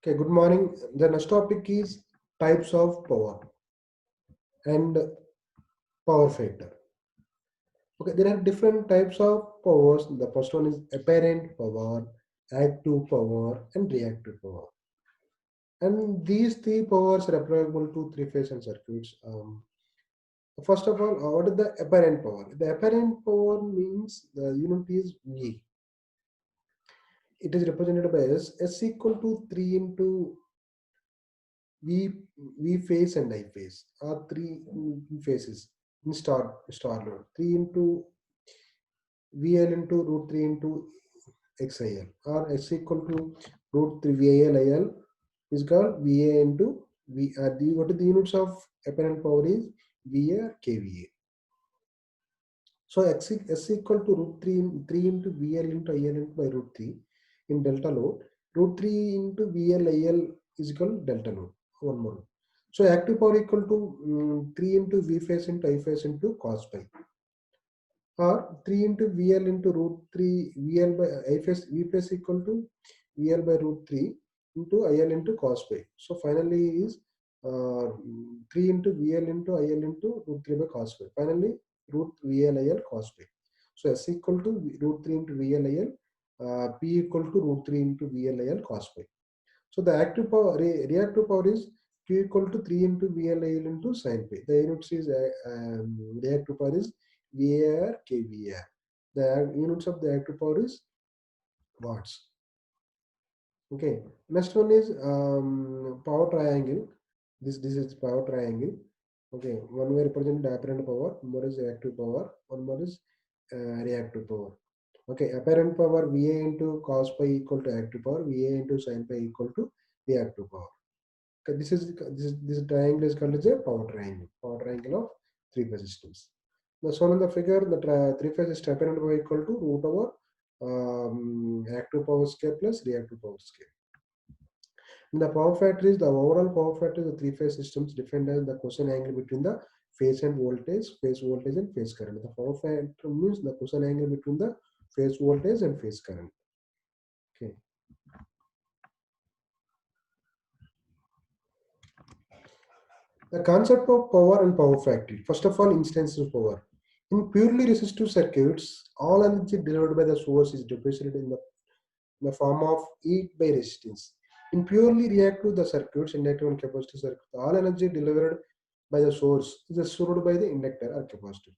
Okay, good morning. The next topic is types of power and power factor. Okay, there are different types of powers. The first one is apparent power, active power, and reactive power. And these three powers are applicable to three-phase and circuits. First of all, what is the apparent power? The apparent power means the unit is V. It is represented by S equal to 3 into V phase and I phase are three phases in star load. 3 into VL into root 3 into XIL or S equal to root 3 VIL IL is called VA into V. What are the units of apparent power is VA or KVA. So S equal to root 3 into VL into IL into by root 3 in delta load. Root 3 into VL IL is equal to delta load. One more. So active power equal to 3 into V phase into I phase into cos pi, or 3 into VL into root 3 VL by I phase V phase equal to VL by root 3 into IL into cos pi. So finally is 3 into VL into IL into root 3 by cos pi. Finally root VL IL cos pi. So S equal to root 3 into VL IL, P equal to root 3 into VL IL cos pi. So the active power, reactive power is Q equal to 3 into VLIL into sin pi. The units is reactive power is VAR kVAR. The units of the active power is watts. Okay. Next one is power triangle. This is power triangle. Okay. One way represent apparent power. One more is active power. One more is reactive power. Okay, apparent power VA into cos pi equal to active power, VA into sin pi equal to reactive power. Okay, this triangle is called as a power triangle of three-phase systems. Now shown in the figure, the three-phase system apparent power equal to root over active power square plus reactive power square. In the power factor is the overall power factor of the three-phase systems defined as the cosine angle between the phase voltage and phase current. The power factor means the cosine angle between the phase voltage and phase current. Okay. The concept of power and power factor. First of all, instances of power. In purely resistive circuits, all energy delivered by the source is deposited in the form of heat by resistance. In purely reactive the circuits, inductive and capacitive circuits, all energy delivered by the source is absorbed by the inductor or capacitor.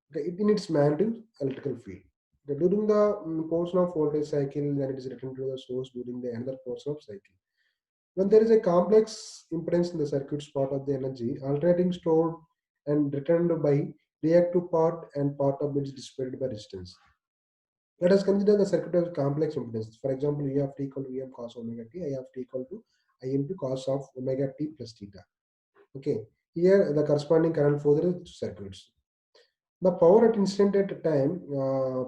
Okay, in its magnitude, electrical field. Okay, during the portion of voltage cycle, then it is returned to the source during the another portion of cycle. When there is a complex impedance in the circuit's part of the energy, alternating stored and returned by reactive part and part of it is dissipated by resistance. Let us consider the circuit as complex impedance. For example, E of t equal to Vm cos omega t, I of t equal to I into cos of omega t plus theta. Okay, here the corresponding current for the circuits. The power at instant at time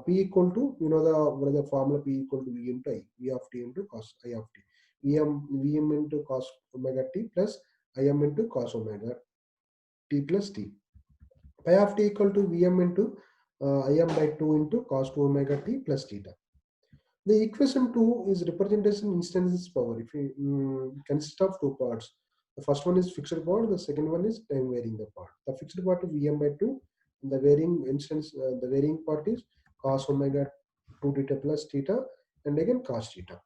P equal to, what is the formula, P equal to V into I, V of t into cos I of t. Vm into cos omega t plus Im into cos omega t plus t. Pi of t equal to Vm into Im by 2 into cos 2 omega t plus theta. The equation 2 is representation instances power. If you consist of two parts. The first one is fixed part, the second one is time varying the part. The fixed part is Vm by 2, the varying instance, the varying part is cos omega 2 theta plus theta, and again cos theta.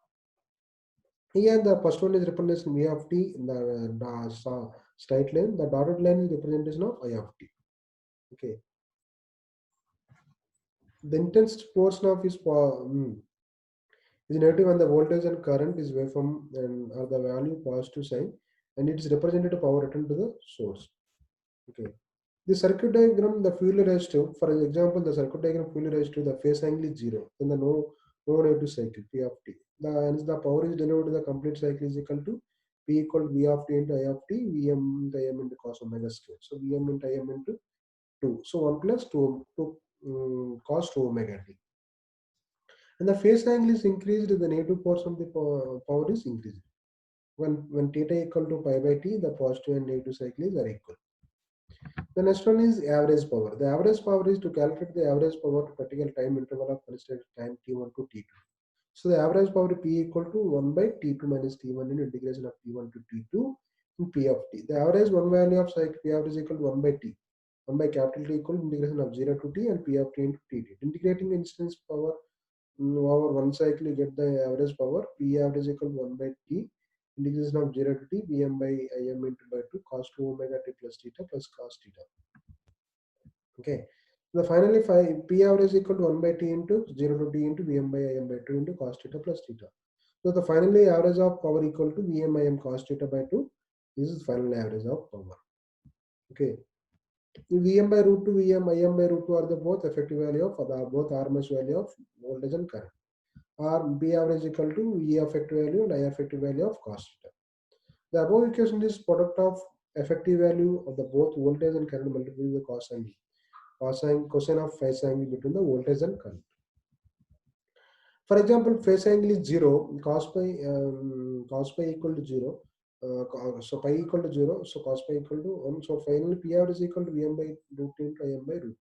Here the first one is representation V of t in the straight line. The dotted line is representation of I of t. Okay. The intense portion of is negative when the voltage and current is waveform and are the value positive sign, and it is represented power returned to the source. Okay. The circuit diagram, the fuel resistive, for example, the circuit diagram fuel resistive, the phase angle is 0, then the no negative cycle P of t. Hence the power is delivered to the complete cycle is equal to P equal to V of t into I of t, Vm into Im into cos omega square. So Vm into Im into 2. So 1 plus 2 cos 2 omega t. And the phase angle is increased, the negative portion of the power is increased. When theta equal to pi by t, the positive and negative cycles are equal. The next one is average power. The average power is to calculate the average power to particular time interval of considered time t1 to t2. So the average power P equal to 1 by T2 minus T1 into integration of T1 to T2 in P of T. The average one value of cycle P average is equal to 1 by T. 1 by capital T equal to integration of 0 to T and P of T into Tt. Integrating instance power over one cycle, you get the average power P average equal to 1 by T. Integration of 0 to T, Vm by Im into by 2 cos 2 omega T plus theta plus cos theta. Okay. So finally, P average equal to 1 by T into 0 to T into Vm by Im by 2 into cos theta plus theta. So the finally average of power equal to Vm Im cos theta by 2. This is final average of power. Okay. Vm by root 2, Vm, Im by root 2 are the both effective value of both RMS value of voltage and current. Or B average equal to V effective value and I effective value of cos theta. The above equation is product of effective value of the both voltage and current multiplied with the cos angle. Cosine of phase angle between the voltage and current. For example, phase angle is 0, cos pi equal to 0. So pi equal to 0, so cos pi equal to 1. So finally P average is equal to Vm by root into Im by root.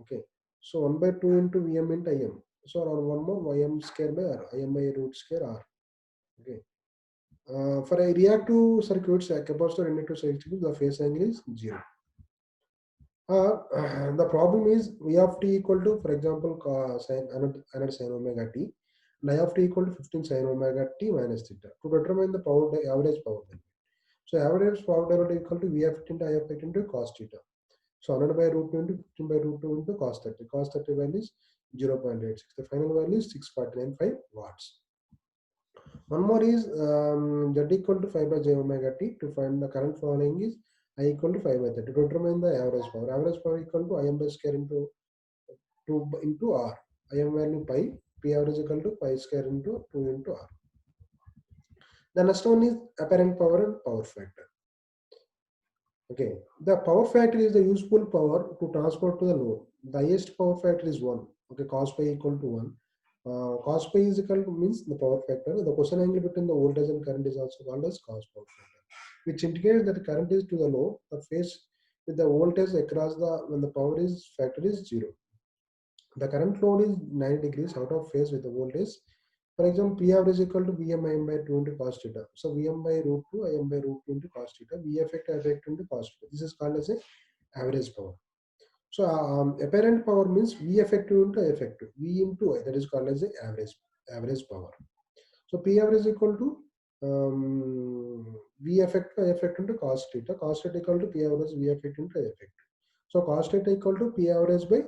Okay. So 1 by 2 into Vm into Im. So around 1 more Im square by R, Im by root square R. Okay. For a reactive circuits, a capacitor inductor circuit, the phase angle is 0. The problem is V of t equal to, for example, another sin omega t, and I of t equal to 15 sin omega t minus theta to determine the average power delivery. So average power delivery equal to V of t into I of t into cos theta. So 100 by root 2 into 15 by root 2 into cos 30. Cos 30 value is 0.86. The final value is 6.95 watts. One more is Z equal to 5 by j omega t. To find the current following is I equal to 5 by 30. To determine the average power. Average power equal to Im by square into 2 into R. Im value pi. P average equal to pi square into 2 into R. The next one is apparent power and power factor. Okay. The power factor is the useful power to transport to the load. The highest power factor is 1. Okay. Cos pi equal to 1. Cos pi is equal to means the power factor. The cosine angle between the voltage and current is also called as cos power factor, which indicates that the current is to the load. The phase with the voltage across the when the power is factor is 0. The current load is 90 degrees out of phase with the voltage. For example, P average is equal to Vm Im by 2 into cos theta. So Vm by root 2, Im by root 2 into cos theta. V effect into cos theta. This is called as a average power. So apparent power means V effective into effective. V into I, that is called as a average power. So P average is equal to V effect into cos theta. Cos theta equal to P average V effect into effective. So cos theta equal to P average by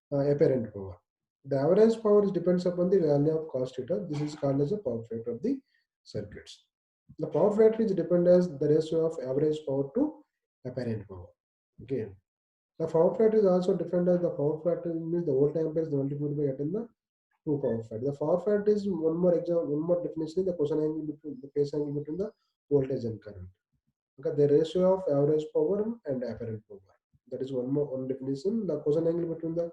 apparent power. The average power depends upon the value of cos theta. This is called as a power factor of the circuits. The power factor is dependent as the ratio of average power to apparent power. Okay. The power factor is also defined as the power factor means the volt ampere is multiplied by getting the two power factor. The power factor is one more definition is the cosine angle between the phase angle between the voltage and current. Okay, the ratio of average power and apparent power. That is one definition. The cosine angle between the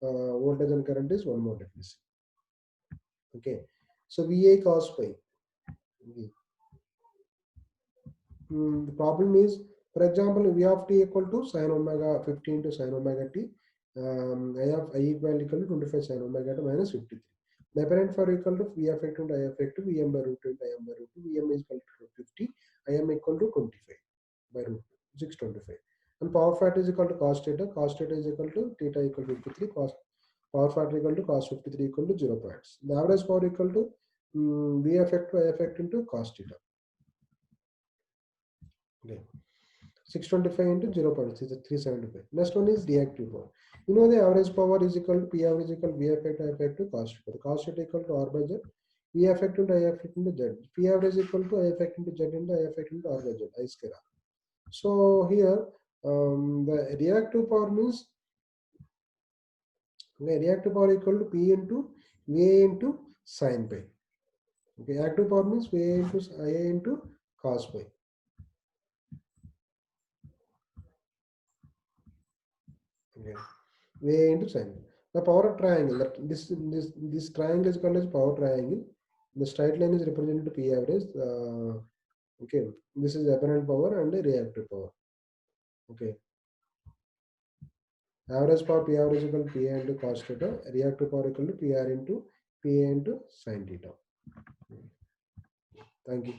voltage and current is one more definition. Okay, so VA cos pi. Okay. The problem is, for example, V of t equal to sin omega 15 to sin omega t. I equal to 25 sin omega t minus 53. The apparent power equal to V effective and I effective Vm by root 2 into Im by root 2. Vm is equal to 50. Im equal to 25 by root 2, 625. And power factor is equal to cos theta. Cos theta is equal to theta equal to 53. Power factor equal to cos 53 equal to 0 points. The average power equal to V effective I effect into cos theta. Okay. 625 into 0 375. Next one is reactive power. You know the average power is equal to P average equal to V effect I effect to cos theta. The cos theta equal to R by Z. V effect into I effect into Z. P average equal to I effect into Z into I effect into R by Z. I square R. So here the reactive power means reactive power equal to P into VA into sin pi. Okay, active power means VA into IA into cos pi. Okay, VA into sin. The power triangle. That this triangle is called as power triangle. The straight line is represented to P average. Okay, this is apparent power and reactive power. Okay. Average power P average equal to P into cos theta. Reactive power equal to PR into PA into sin theta. Thank you.